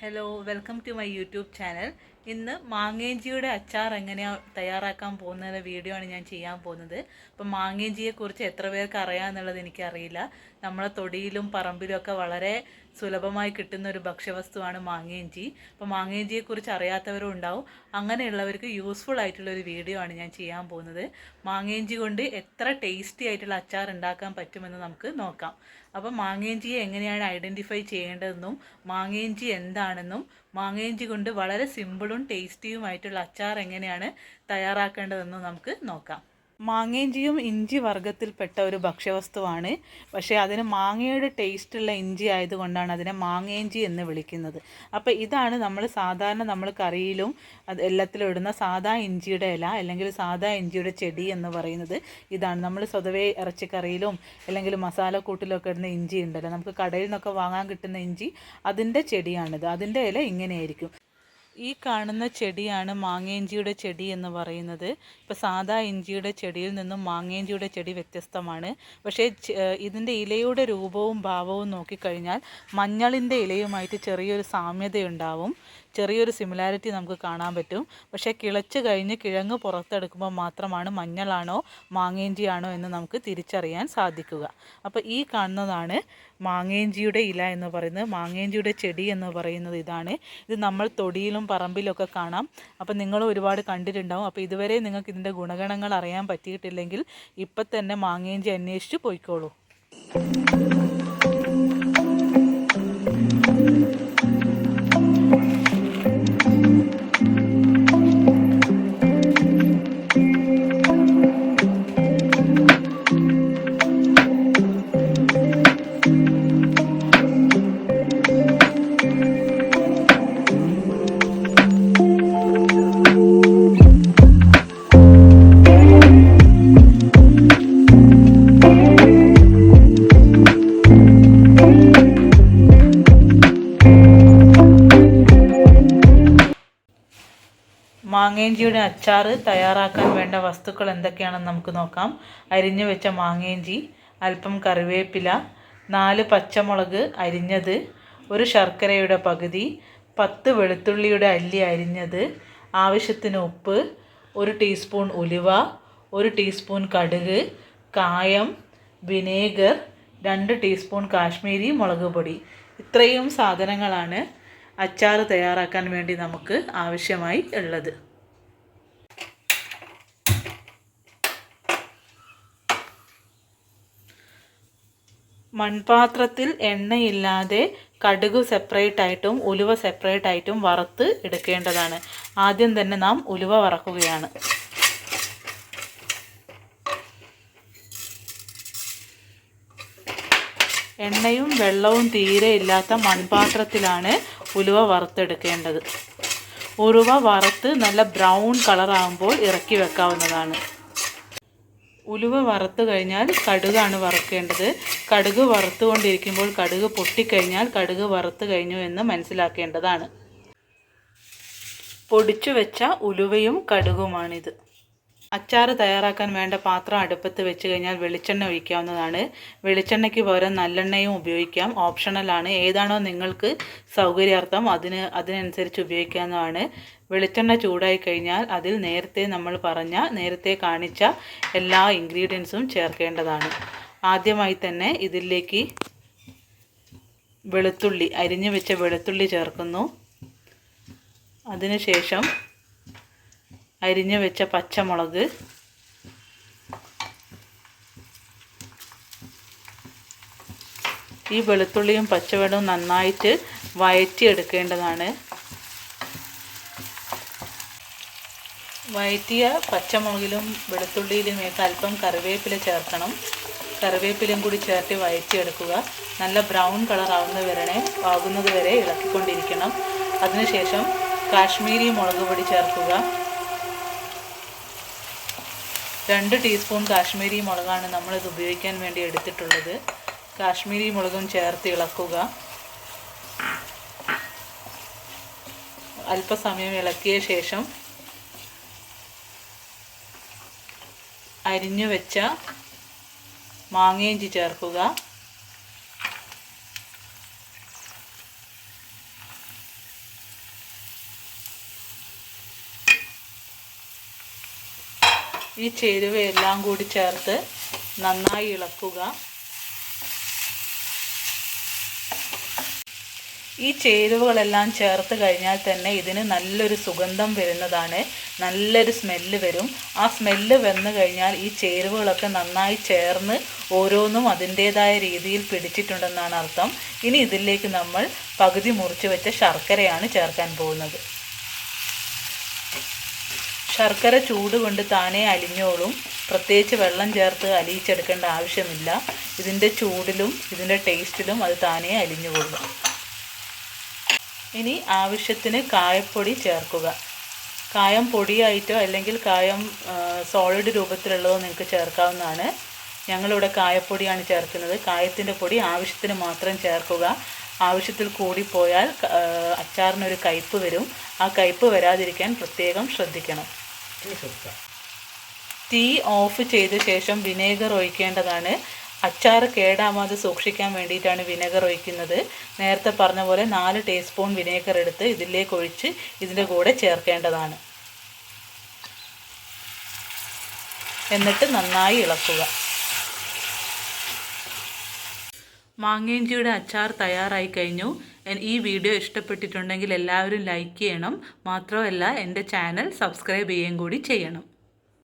Hello, welcome to my YouTube channel. ഇന്ന് മാങ്ങേഞ്ചിയുടെ അച്ചാർ എങ്ങനെയാണ് തയ്യാറാക്കാൻ പോകുന്ന വീഡിയോ ആണ് ഞാൻ ചെയ്യാൻ പോകുന്നത്. അപ്പം മാങ്ങേഞ്ചിയെക്കുറിച്ച് എത്ര പേർക്ക് അറിയാമെന്നുള്ളത് എനിക്കറിയില്ല. നമ്മളെ തൊടിയിലും പറമ്പിലും ഒക്കെ വളരെ സുലഭമായി കിട്ടുന്ന ഒരു ഭക്ഷ്യവസ്തുവാണ് മാങ്ങേഞ്ചി. അപ്പോൾ മാങ്ങേഞ്ചിയെക്കുറിച്ച് അറിയാത്തവരും ഉണ്ടാവും. അങ്ങനെയുള്ളവർക്ക് യൂസ്ഫുൾ ആയിട്ടുള്ളൊരു വീഡിയോ ആണ് ഞാൻ ചെയ്യാൻ പോകുന്നത്. മാങ്ങേഞ്ചി കൊണ്ട് എത്ര ടേസ്റ്റി ആയിട്ടുള്ള അച്ചാർ ഉണ്ടാക്കാൻ പറ്റുമെന്ന് നമുക്ക് നോക്കാം. അപ്പം മാങ്ങേഞ്ചിയെ എങ്ങനെയാണ് ഐഡൻറ്റിഫൈ ചെയ്യേണ്ടതെന്നും മാങ്ങേഞ്ചി എന്താണെന്നും മാങ്ങേഞ്ചി കൊണ്ട് വളരെ സിമ്പിളും ടേസ്റ്റിയുമായിട്ടുള്ള അച്ചാർ എങ്ങനെയാണ് തയ്യാറാക്കേണ്ടതെന്നും നമുക്ക് നോക്കാം. മാങ്ങേഞ്ചിയും ഇഞ്ചി വർഗ്ഗത്തിൽപ്പെട്ട ഒരു ഭക്ഷ്യവസ്തുവാണ്. പക്ഷേ അതിന് മാങ്ങയുടെ ടേസ്റ്റുള്ള ഇഞ്ചി ആയതുകൊണ്ടാണ് അതിനെ മാങ്ങേഞ്ചി എന്ന് വിളിക്കുന്നത്. അപ്പോൾ ഇതാണ് നമ്മൾ കറിയിലും എല്ലാത്തിലും ഇടുന്ന സാദാ ഇഞ്ചിയുടെ ഇല അല്ലെങ്കിൽ സാദാ ഇഞ്ചിയുടെ ചെടി എന്ന് പറയുന്നത്. ഇതാണ് നമ്മൾ സ്വതവേ ഇറച്ചിക്കറിയിലും അല്ലെങ്കിൽ മസാലക്കൂട്ടിലൊക്കെ ഇടുന്ന ഇഞ്ചി ഉണ്ടല്ലോ, നമുക്ക് കടയിൽ നിന്നൊക്കെ വാങ്ങാൻ കിട്ടുന്ന ഇഞ്ചി, അതിൻ്റെ ചെടിയാണിത്. അതിൻ്റെ ഇല ഇങ്ങനെയായിരിക്കും. ഈ കാണുന്ന ചെടിയാണ് മാങ്ങേഞ്ചിയുടെ ചെടി എന്ന് പറയുന്നത്. ഇപ്പോൾ സാദാ ഇഞ്ചിയുടെ ചെടിയിൽ നിന്നും മാങ്ങേഞ്ചിയുടെ ചെടി വ്യത്യസ്തമാണ്. പക്ഷേ ഇതിൻ്റെ ഇലയുടെ രൂപവും ഭാവവും നോക്കിക്കഴിഞ്ഞാൽ മഞ്ഞളിൻ്റെ ഇലയുമായിട്ട് ചെറിയൊരു സാമ്യതയുണ്ടാവും. ചെറിയൊരു സിമിലാരിറ്റി നമുക്ക് കാണാൻ പറ്റും. പക്ഷേ കിളച്ച് കഴിഞ്ഞ് കിഴങ്ങ് പുറത്തെടുക്കുമ്പോൾ മാത്രമാണ് മഞ്ഞളാണോ മാങ്ങേഞ്ചിയാണോ എന്ന് നമുക്ക് തിരിച്ചറിയാൻ സാധിക്കുക. അപ്പോൾ ഈ കാണുന്നതാണ് മാങ്ങേഞ്ചിയുടെ ഇല എന്ന് പറയുന്നത്. മാങ്ങേഞ്ചിയുടെ ചെടി എന്ന് പറയുന്നത് ഇതാണ്. ഇത് നമ്മൾ തൊടിയിലും പറമ്പിലൊക്കെ കാണാം. അപ്പോൾ നിങ്ങൾ ഒരുപാട് കണ്ടിട്ടുണ്ടാവും. അപ്പോൾ ഇതുവരെ നിങ്ങൾക്ക് ഇതിൻ്റെ ഗുണഗണങ്ങൾ അറിയാൻ പറ്റിയിട്ടില്ലെങ്കിൽ ഇപ്പം തന്നെ മാങ്ങേഞ്ചി അന്വേഷിച്ച് പോയിക്കോളൂ. മാങ്ങേഞ്ചിയുടെ അച്ചാർ തയ്യാറാക്കാൻ വേണ്ട വസ്തുക്കൾ എന്തൊക്കെയാണെന്ന് നമുക്ക് നോക്കാം. അരിഞ്ഞു വെച്ച മാങ്ങേഞ്ചി, അല്പം കറിവേപ്പില, 4 പച്ചമുളക് അരിഞ്ഞത്, ഒരു ശർക്കരയുടെ പകുതി, 10 വെളുത്തുള്ളിയുടെ അല്ലി അരിഞ്ഞത്, ആവശ്യത്തിന് ഉപ്പ്, 1 ടീസ്പൂൺ ഉലുവ, 1 ടീസ്പൂൺ കടുക്, കായം, വിനേഗർ, 2 ടീസ്പൂൺ കാശ്മീരി മുളക് പൊടി. ഇത്രയും സാധനങ്ങളാണ് അച്ചാർ തയ്യാറാക്കാൻ വേണ്ടി നമുക്ക് ആവശ്യമായി ഉള്ളത്. മൺപാത്രത്തിൽ എണ്ണയില്ലാതെ കടുക് സെപ്പറേറ്റ് ആയിട്ടും ഉലുവ സെപ്പറേറ്റ് ആയിട്ടും വറുത്ത് എടുക്കേണ്ടതാണ്. ആദ്യം തന്നെ നാം ഉലുവ വറക്കുകയാണ്. എണ്ണയും വെള്ളവും തീരെ ഇല്ലാത്ത മൺപാത്രത്തിലാണ് ഉലുവ വറുത്തെടുക്കേണ്ടത്. ഉലുവ വറുത്ത് നല്ല ബ്രൗൺ കളറാകുമ്പോൾ ഇറക്കി വെക്കാവുന്നതാണ്. ഉലുവ വറുത്ത് കഴിഞ്ഞാൽ കടുകാണ് വറുക്കേണ്ടത്. കടുക് വറുത്തുകൊണ്ടിരിക്കുമ്പോൾ കടുക് പൊട്ടിക്കഴിഞ്ഞാൽ കടുക് വറുത്ത് കഴിഞ്ഞു എന്ന് മനസ്സിലാക്കേണ്ടതാണ്. പൊടിച്ചു വെച്ച ഉലുവയും കടുകുമാണിത്. അച്ചാർ തയ്യാറാക്കാൻ വേണ്ട പാത്രം അടുപ്പത്ത് വെച്ച് കഴിഞ്ഞാൽ വെളിച്ചെണ്ണ ഒഴിക്കാവുന്നതാണ്. വെളിച്ചെണ്ണയ്ക്ക് പകരം നല്ലെണ്ണയും ഉപയോഗിക്കാം, ഓപ്ഷണലാണ്. ഏതാണോ നിങ്ങൾക്ക് സൗകര്യാർത്ഥം അതിനനുസരിച്ച് ഉപയോഗിക്കാവുന്നതാണ്. വെളിച്ചെണ്ണ ചൂടായി കഴിഞ്ഞാൽ അതിൽ നേരത്തെ കാണിച്ച എല്ലാ ഇൻഗ്രീഡിയൻസും ചേർക്കേണ്ടതാണ്. ആദ്യമായി തന്നെ ഇതിലേക്ക് അരിഞ്ഞു വെച്ച വെളുത്തുള്ളി ചേർക്കുന്നു. അതിനുശേഷം അരിഞ്ഞു വെച്ച പച്ചമുളക്, ഈ വെളുത്തുള്ളിയും പച്ചമുളകും നന്നായിട്ട് വഴറ്റിയെടുക്കേണ്ടതാണ്. വഴറ്റിയ പച്ചമുളകിലും വെളുത്തുള്ളിയിലുമൊക്കെ അല്പം കറിവേപ്പില ചേർക്കണം. കറിവേപ്പിലയും കൂടി ചേർത്ത് വഴറ്റിയെടുക്കുക. നല്ല ബ്രൗൺ കളർ ആകുന്നത് വരെ ഇളക്കിക്കൊണ്ടിരിക്കണം. അതിനുശേഷം കാശ്മീരി മുളക് പൊടി ചേർക്കുക. 2 ടീസ്പൂൺ കാശ്മീരി മുളകാണ് നമ്മളിത് ഉപയോഗിക്കാൻ വേണ്ടി എടുത്തിട്ടുള്ളത്. കാശ്മീരി മുളകും ചേർത്ത് ഇളക്കുക. അല്പസമയം ഇളക്കിയ ശേഷം അരിഞ്ഞു വെച്ച മാങ്ങേഞ്ചി ചേർക്കുക. ഈ ചേരുവയെല്ലാം കൂടി ചേർത്ത് നന്നായി ഇളക്കുക. ഈ ചേരുവകളെല്ലാം ചേർത്ത് കഴിഞ്ഞാൽ തന്നെ ഇതിന് നല്ലൊരു സുഗന്ധം വരുന്നതാണ്, നല്ലൊരു സ്മെല്ല് വരും. ആ സ്മെല്ല് വന്നു കഴിഞ്ഞാൽ ഈ ചേരുവകളൊക്കെ നന്നായി ചേർന്ന് ഓരോന്നും അതിൻ്റേതായ രീതിയിൽ പിടിച്ചിട്ടുണ്ടെന്നാണ് അർത്ഥം. ഇനി ഇതിലേക്ക് നമ്മൾ പകുതി മുറിച്ച് വെച്ച ശർക്കരയാണ് ചേർക്കാൻ പോകുന്നത്. ശർക്കര ചൂട് കൊണ്ട് താനേ അലിഞ്ഞോളും. പ്രത്യേകിച്ച് വെള്ളം ചേർത്ത് അലിയിച്ചെടുക്കേണ്ട ആവശ്യമില്ല. ഇതിൻ്റെ ചൂടിലും ഇതിൻ്റെ ടേസ്റ്റിലും അത് താനേ അലിഞ്ഞുകൊള്ളും. ഇനി ആവശ്യത്തിന് കായപ്പൊടി ചേർക്കുക. കായം പൊടിയായിട്ടോ അല്ലെങ്കിൽ കായം സോളിഡ് രൂപത്തിലുള്ളതോ നിങ്ങൾക്ക് ചേർക്കാവുന്നതാണ്. ഞങ്ങളിവിടെ കായപ്പൊടിയാണ് ചേർക്കുന്നത്. കായത്തിൻ്റെ പൊടി ആവശ്യത്തിന് മാത്രം ചേർക്കുക. ആവശ്യത്തിൽ കൂടിപ്പോയാൽ അച്ചാറിനൊരു കയ്പ്പ് വരും. ആ കയ്പ്പ് വരാതിരിക്കാൻ പ്രത്യേകം ശ്രദ്ധിക്കണം. തീ ഓഫ് ചെയ്ത ശേഷം വിനേഗർ ഒഴിക്കേണ്ടതാണ്. അച്ചാർ കേടാവാതെ സൂക്ഷിക്കാൻ വേണ്ടിയിട്ടാണ് വിനെഗർ ഒഴിക്കുന്നത്. നേരത്തെ പറഞ്ഞ പോലെ 4 ടീസ്പൂൺ വിനെഗർ എടുത്ത് ഇതിലേക്ക് ഒഴിച്ച് ഇതിൻ്റെ കൂടെ ചേർക്കേണ്ടതാണ്. എന്നിട്ട് നന്നായി ഇളക്കുക. മാങ്ങയിഞ്ചിയുടെ അച്ചാർ തയ്യാറായി കഴിഞ്ഞു. ഈ വീഡിയോ ഇഷ്ടപ്പെട്ടിട്ടുണ്ടെങ്കിൽ എല്ലാവരും ലൈക്ക് ചെയ്യണം. മാത്രമല്ല എൻ്റെ ചാനൽ സബ്സ്ക്രൈബ് ചെയ്യുകയും കൂടി ചെയ്യണം.